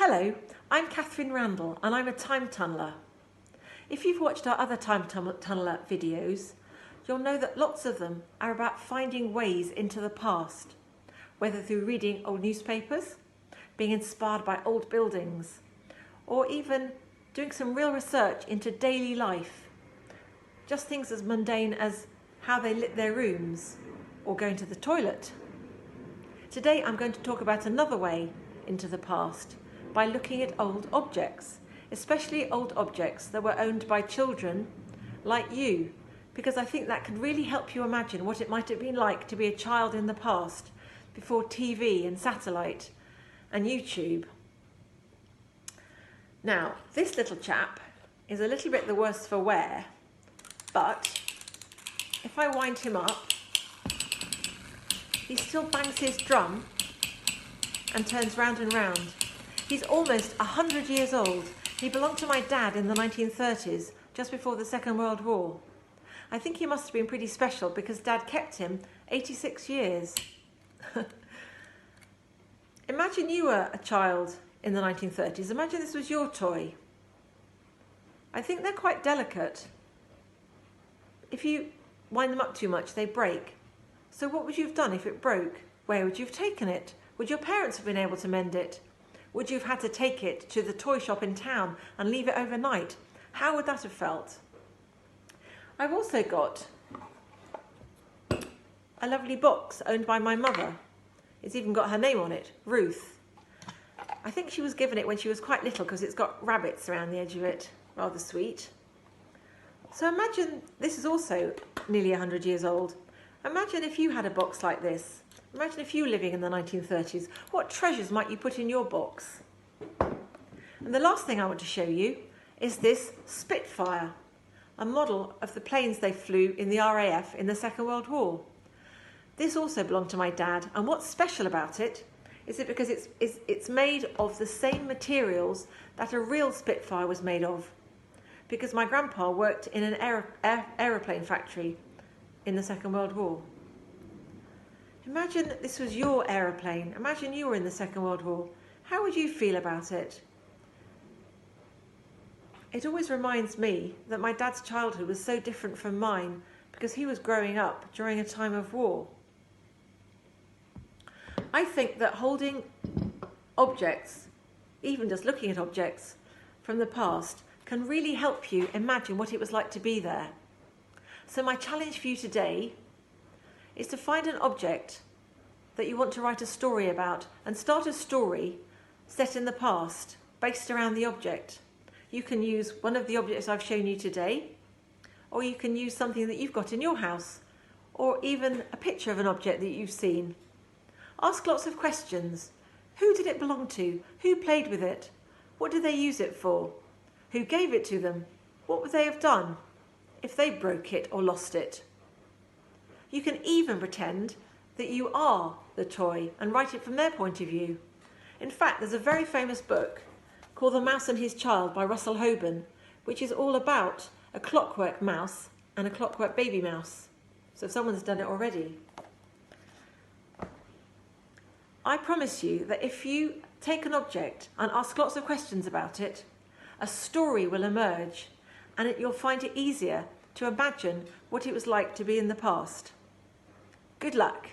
Hello, I'm Catherine Randall and I'm a time tunneler. If you've watched our other time tunneler videos, you'll know that lots of them are about finding ways into the past, whether through reading old newspapers, being inspired by old buildings, or even doing some real research into daily life. Just things as mundane as how they lit their rooms or going to the toilet. Today I'm going to talk about another way into the past by looking at old objects, especially old objects that were owned by children like you, because I think that can really help you imagine what it might have been like to be a child in the past, before TV and satellite and YouTube. Now, this little chap is a little bit the worse for wear, but if I wind him up, he still bangs his drum and turns round and round. He's almost 100 years old. He belonged to my dad in the 1930s, just before the Second World War. I think he must have been pretty special because Dad kept him 86 years. Imagine you were a child in the 1930s. Imagine this was your toy. I think they're quite delicate. If you wind them up too much, they break. So what would you have done if it broke? Where would you have taken it? Would your parents have been able to mend it? Would you have had to take it to the toy shop in town and leave it overnight? How would that have felt? I've also got a lovely box owned by my mother. It's even got her name on it, Ruth. I think she was given it when she was quite little because it's got rabbits around the edge of it. Rather sweet. So imagine, this is also nearly 100 years old. Imagine if you had a box like this. Imagine if you were living in the 1930s. What treasures might you put in your box? And the last thing I want to show you is this Spitfire, a model of the planes they flew in the RAF in the Second World War. This also belonged to my dad, and what's special about it is that because it's made of the same materials that a real Spitfire was made of, because my grandpa worked in an aeroplane factory in the Second World War. Imagine this was your aeroplane. Imagine you were in the Second World War. How would you feel about it? It always reminds me that my dad's childhood was so different from mine because he was growing up during a time of war. I think that holding objects, even just looking at objects from the past, can really help you imagine what it was like to be there. So my challenge for you today is to find an object that you want to write a story about and start a story set in the past based around the object. You can use one of the objects I've shown you today, or you can use something that you've got in your house, or even a picture of an object that you've seen. Ask lots of questions. Who did it belong to? Who played with it? What did they use it for? Who gave it to them? What would they have done if they broke it or lost it? You can even pretend that you are the toy and write it from their point of view. In fact, there's a very famous book called The Mouse and His Child by Russell Hoban, which is all about a clockwork mouse and a clockwork baby mouse. So someone's done it already. I promise you that if you take an object and ask lots of questions about it, a story will emerge, and you'll find it easier to imagine what it was like to be in the past. Good luck.